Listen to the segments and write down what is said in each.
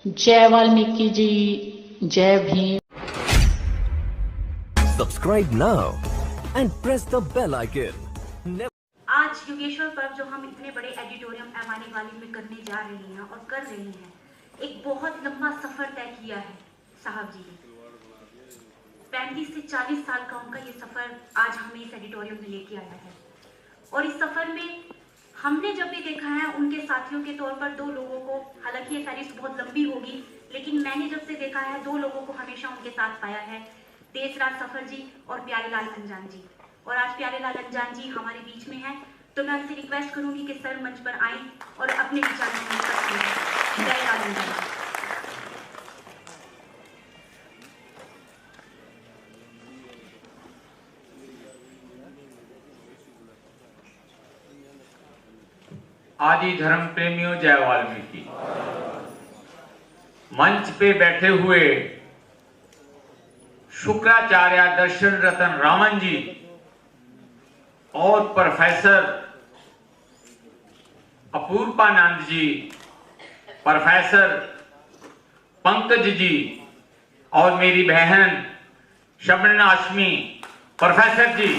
जय वाल्मीकि जी, जय Bhim. Subscribe now and press the bell icon. आज योगेश्वर पर्व जो हम इतने बड़े एडिटोरियम एमानी वाली में करने जा रहे हैं और कर रहे हैं, एक बहुत लंबा सफर तय किया है साहब जी ने। 35 से 40 साल का उनका ये सफर आज हमें इस एडिटोरियम में लेके आया है। और इस सफर में हमने जब भी देखा है उनके साथियों के तौर पर दो लोगों को, हालांकि ये फहरिस्त बहुत लंबी होगी, लेकिन मैंने जब से देखा है दो लोगों को हमेशा उनके साथ पाया है, देसराज सफर जी और प्यारेलाल अंजान जी। और आज प्यारेलाल अंजान जी हमारे बीच में हैं, तो मैं उनसे रिक्वेस्ट करूंगी कि सर मंच पर आएं और अपने विचार करें। जय लाल अंजान जी। आदि धर्म प्रेमियों, जय वाल्मीकि। मंच पे बैठे हुए शुक्राचार्य दर्शन रतन रामन जी और प्रोफेसर अपूर्वानंद जी, प्रोफेसर पंकज जी और मेरी बहन शबनम आशमी प्रोफेसर जी,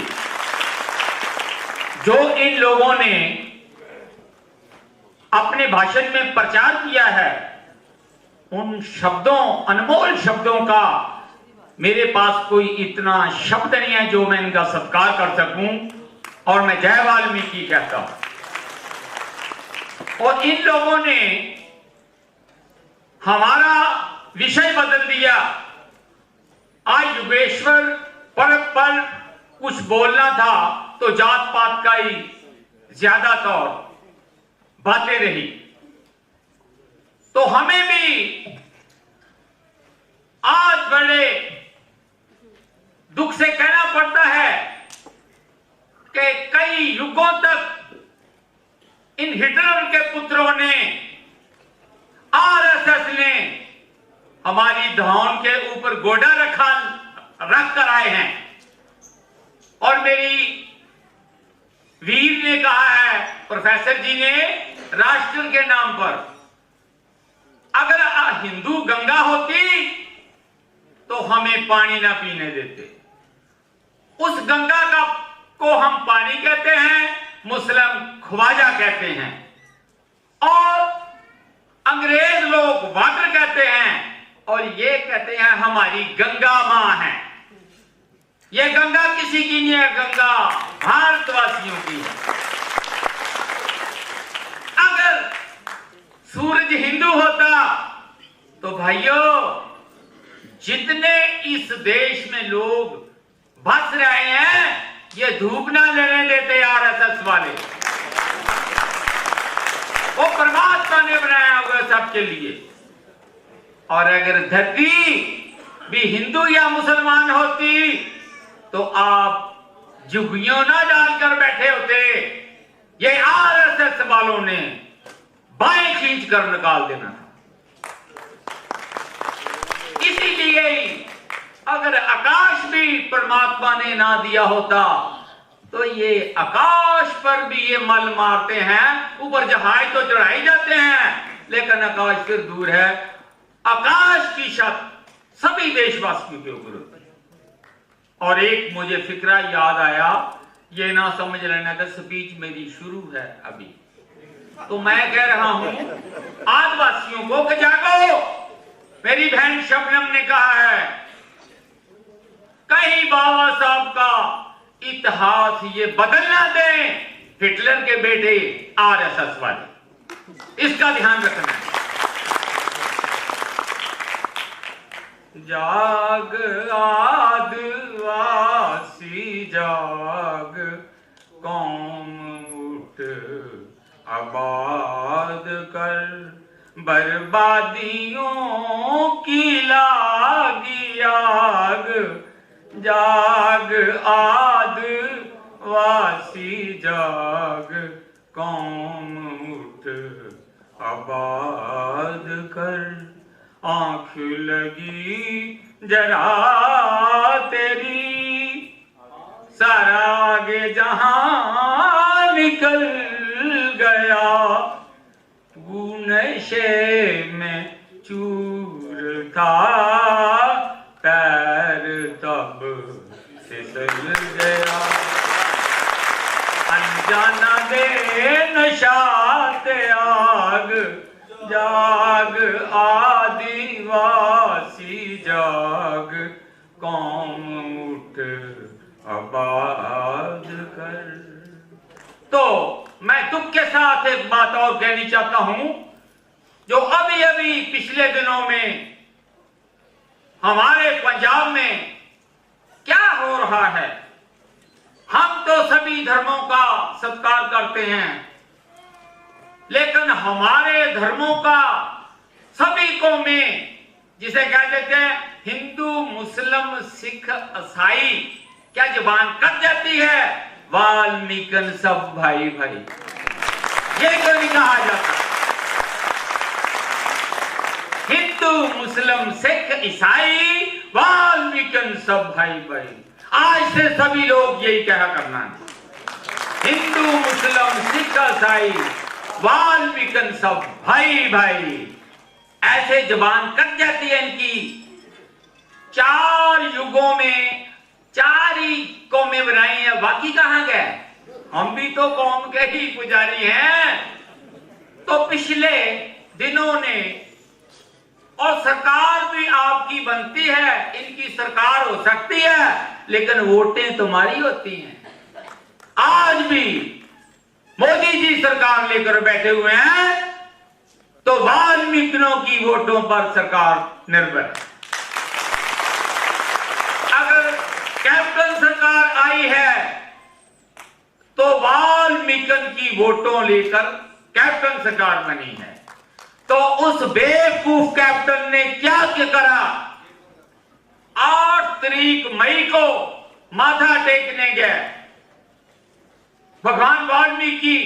जो इन लोगों ने अपने भाषण में प्रचार किया है, उन शब्दों, अनमोल शब्दों का मेरे पास कोई इतना शब्द नहीं है जो मैं इनका सत्कार कर सकूं, और मैं जय वाल्मीकि कहता हूं। और इन लोगों ने हमारा विषय बदल दिया। आज योगेश्वर पर्व पर कुछ बोलना था तो जात पात का ही ज्यादातर बातें रही। तो हमें भी आज बड़े दुख से कहना पड़ता है कि कई युगों तक इन हिटलर के पुत्रों ने, आरएसएस ने हमारी धौन के ऊपर गोडा रख कर आए हैं। और मेरी वीर ने कहा है, प्रोफेसर जी ने, राष्ट्र के नाम पर, अगर हिंदू गंगा होती तो हमें पानी ना पीने देते। उस गंगा का को हम पानी कहते हैं, मुस्लिम ख्वाजा कहते हैं, और अंग्रेज लोग वाटर कहते हैं, और ये कहते हैं हमारी गंगा मां है। ये गंगा किसी की नहीं है, गंगा भारतवासियों की है। अगर सूरज हिंदू होता तो भाइयों, जितने इस देश में लोग बस रहे हैं, ये धूप ना लेने देते आरएसएस वाले। वो परमात्मा ने बनाया हुआ सबके लिए। और अगर धरती भी हिंदू या मुसलमान होती तो आप जुगियों ना डालकर बैठे होते। ये आरएसएस वालों ने बाएं खींच कर निकाल देना था। इसीलिए अगर आकाश भी परमात्मा ने ना दिया होता तो ये आकाश पर भी ये मल मारते हैं। ऊपर जहाज तो चढ़ाई जाते हैं, लेकिन आकाश फिर दूर है। आकाश की छत सभी देशवासियों के ऊपर होती है। और एक मुझे फिक्रा याद आया, ये ना समझ लेना कि स्पीच मेरी शुरू है अभी, तो मैं कह रहा हूं आदिवासियों को कि जागो। मेरी बहन शबनम ने कहा है, कहीं बाबा साहब का इतिहास ये बदलना दें हिटलर के बेटे आरएसएस वाले। इसका ध्यान रखना है। जाग आदिवासी जाग, कौम उठ आबाद कर, बर्बादियों की लागी आग। जाग आदिवासी जाग, कौम उठ आबाद कर। आंख लगी जरा तेरी, सारा आगे जहां निकल गया। नशे में चूर था, पैर तब फिसल गया। अनजाना दे नशात आग, जाग आदिवासी जाग, कौम उठ आबाद कर। तो मैं दुख के साथ एक बात और कहनी चाहता हूं, जो अभी अभी पिछले दिनों में हमारे पंजाब में क्या हो रहा है। हम तो सभी धर्मों का सत्कार करते हैं, लेकिन हमारे धर्मों का सभी को में जिसे कह देते हैं हिंदू मुस्लिम सिख ईसाई, क्या जुबान कट जाती है, वाल्मीकि सब भाई भाई, ये क्यों नहीं कहा जाता? हिंदू मुस्लिम सिख ईसाई वाल्मीकि सब भाई भाई। आज से सभी लोग यही कहा करना है, हिंदू मुस्लिम सिख ईसाई वाल्मीकि सब भाई भाई। ऐसे जबान कट जाती है इनकी। 4 युगों में 4 ही कौमें बनाई हैं, बाकी कहां गए? हम भी तो कौम के ही पुजारी हैं। तो पिछले दिनों ने, और सरकार भी आपकी बनती है, इनकी सरकार हो सकती है, लेकिन वोटें तुम्हारी होती हैं। आज भी मोदी जी सरकार लेकर बैठे हुए हैं, तो वाल्मीकियों की वोटों पर सरकार निर्भर है। अगर कैप्टन सरकार आई है तो वाल्मीकि की वोटों लेकर कैप्टन सरकार बनी है। तो उस बेवकूफ कैप्टन ने क्या करा? 8 तारीख मई को माथा टेकने गए भगवान वाल्मीकि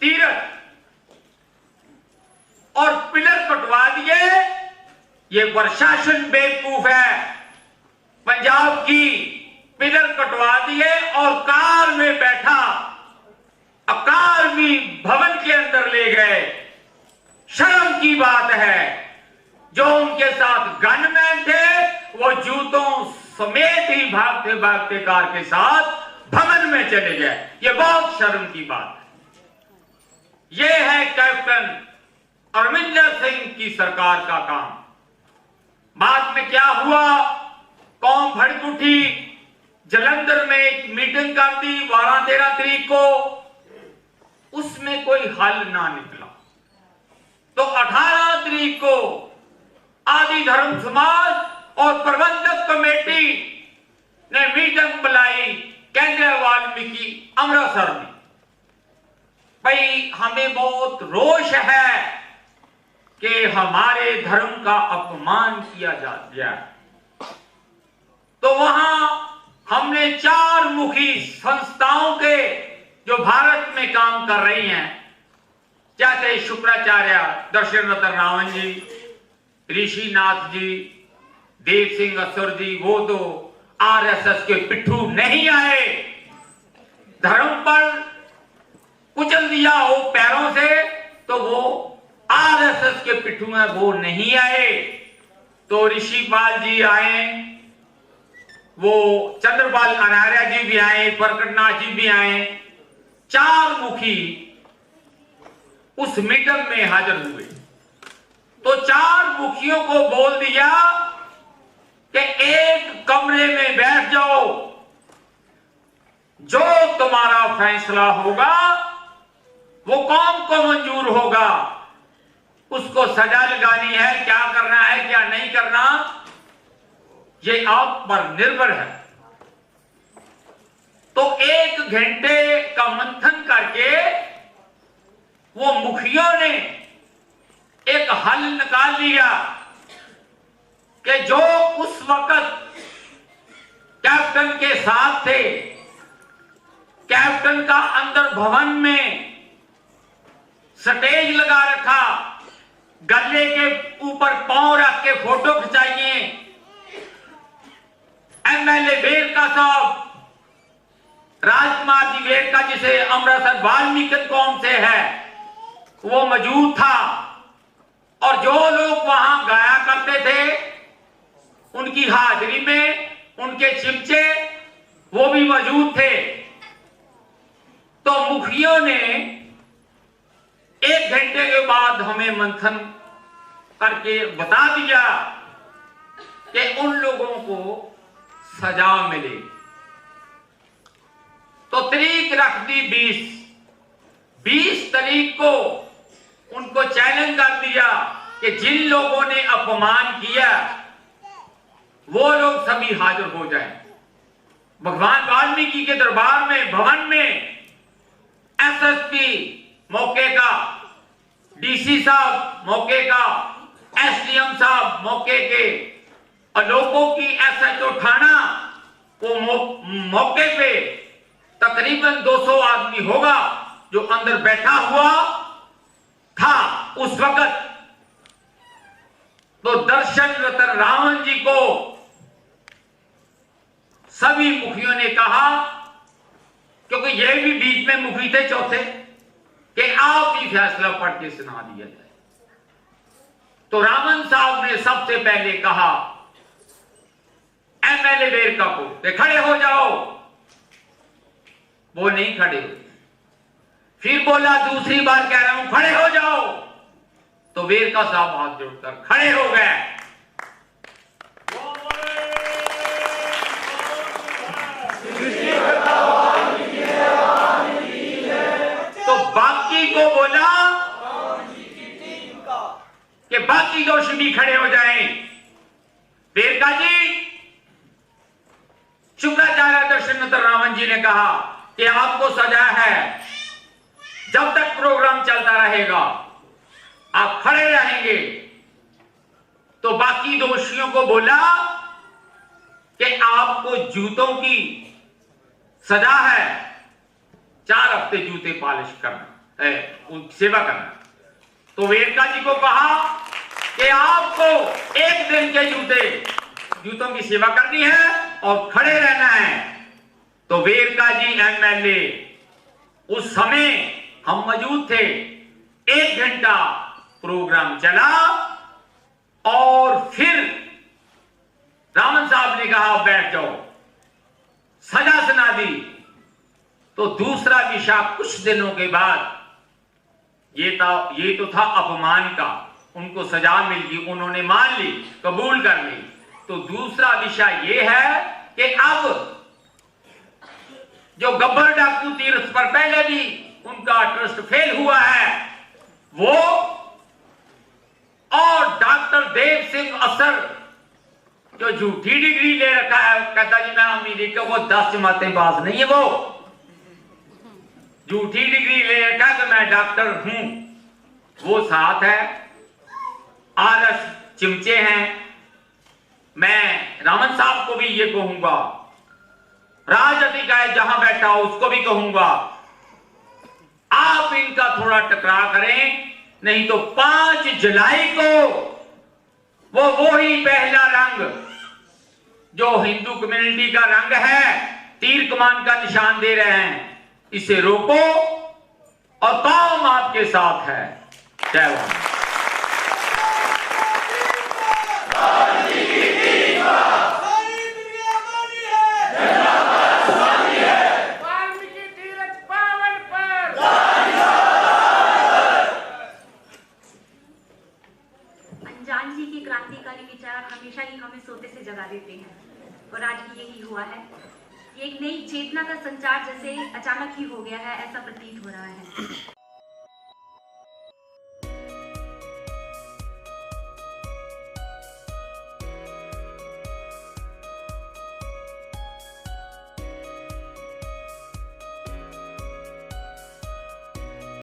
तीरथ, और पिलर कटवा दिए। ये प्रशासन बेवकूफ है, पंजाब की पिलर कटवा दिए और कार में बैठा अकाली भवन के अंदर ले गए। शर्म की बात है, जो उनके साथ गनमैन थे वो जूतों समेत ही भागते भागते कार के साथ भवन में चले गए। ये बहुत शर्म की बात है। ये है कैप्टन अमरिंदर सिंह की सरकार का काम। बाद में क्या हुआ? कौम भड़क उठी, जलंधर में एक मीटिंग कर दी 12-13 तारीख को, उसमें कोई हल ना निकला। तो 18 तारीख को आदि धर्म समाज और प्रबंधक कमेटी ने मीटिंग बुलाई केंद्रीय वाल्मीकि अमृतसर में। भाई, हमें बहुत रोष है कि हमारे धर्म का अपमान किया जा गया। तो वहां हमने 4 मुखी संस्थाओं के जो भारत में काम कर रही हैं, जैसे शुक्राचार्य दर्शन रतन रावण जी, ऋषिनाथ जी, देव सिंह असुर जी, वो तो आरएसएस के पिट्ठू नहीं आए। धर्म पर कुचल दिया हो पैरों से, तो वो आरएसएस के पिट्ठू में वो नहीं आए। तो ऋषिपाल जी आए, वो चंद्रपाल अनार्या जी भी आए, प्रकटनाथ जी भी आए। 4 मुखी उस मीटिंग में हाजिर हुए। तो 4 मुखियों को बोल दिया कि एक कमरे में बैठ जाओ, जो तुम्हारा फैसला होगा वो कौम को मंजूर होगा, उसको सजा लगानी है, क्या करना है क्या नहीं करना, ये आप पर निर्भर है। तो 1 घंटे का मंथन करके वो मुखियों ने एक हल निकाल लिया कि जो उस वक्त कैप्टन के साथ थे, कैप्टन का अंदर भवन में स्टेज लगा रखा, गले के ऊपर पांव रख के फोटो खिंचाइए। एमएलए वेरका साहब, राजकुमार जी वेरका, जिसे अमृतसर वाल्मीकि कौम से है, वो मौजूद था। और जो लोग वहां उनकी हाजिरी में उनके चिमचे वो भी मौजूद थे। तो मुखियों ने 1 घंटे के बाद हमें मंथन करके बता दिया कि उन लोगों को सजा मिले। तो तारीख रख दी 20 तारीख को उनको चैलेंज कर दिया कि जिन लोगों ने अपमान किया वो लोग सभी हाजिर हो जाएं। भगवान वाल्मीकि के दरबार में भवन में एसएसपी मौके का, डीसी साहब मौके का, एसडीएम साहब मौके के और लोगों की एसएचओ थाना वो मौके पे तकरीबन 200 आदमी होगा जो अंदर बैठा हुआ था उस वक्त। तो दर्शन रतन रावण जी को सभी मुखियों ने कहा, क्योंकि ये भी बीच में मुखी थे चौथे, कि आप ही फैसला पढ़ के सुना दिया जाए। तो रावण साहब ने सबसे पहले कहा एमएलए वेरका को कि खड़े हो जाओ। वो नहीं खड़े हुए। फिर बोला दूसरी बार कह रहा हूं खड़े हो जाओ। तो वेरका साहब हाथ जोड़कर खड़े हो गए। तो बाकी को बोला कि बाकी दोषी भी खड़े हो जाएं। वेरका जी, शुक्राचार्य दर्शन रावण जी ने कहा कि आपको सजा है, जब तक प्रोग्राम चलता रहेगा आप खड़े रहेंगे। तो बाकी दोषियों को बोला कि आपको जूतों की सजा है, 4 हफ्ते जूते पॉलिश करना है, सेवा करना। तो वेरका जी को कहा कि आपको 1 दिन के जूतों की सेवा करनी है और खड़े रहना है। तो वेरका जी एमएलए, उस समय हम मौजूद थे, 1 घंटा प्रोग्राम चला और फिर रावण साहब ने कहा बैठ जाओ, सजा सुना दी। तो दूसरा विषय कुछ दिनों के बाद ये तो था अपमान का, उनको सजा मिल गई, उन्होंने मान ली, कबूल कर ली। तो दूसरा विषय यह है कि अब जो गब्बर डाकू तीर्थ पर पहले भी उनका ट्रस्ट फेल हुआ है, वो और डॉक्टर देव सिंह असर जो झूठी डिग्री ले रखा है, कहता जी मैं अमेरिका, वो 10 जमातें बाज नहीं है, वो झूठी डिग्री ले रखा कि मैं डॉक्टर हूं, वो साथ है। आरएस चिमचे हैं। मैं रावण साहब को भी ये कहूंगा, राज अधिकारी जहां बैठा हो उसको भी कहूंगा, आप इनका थोड़ा टकराव करें, नहीं तो 5 जुलाई को वो ही पहला रंग जो हिंदू कम्युनिटी का रंग है, तीर कमान का निशान दे रहे हैं, इसे रोको और कौम आपके साथ है। जय हिंद। अनजान जी के क्रांतिकारी विचार हमेशा ही हमें सोते से जगा देते हैं, और आज भी यही हुआ है। ये एक नई चेतना का संचार जैसे अचानक ही हो गया है, ऐसा प्रतीत हो रहा है।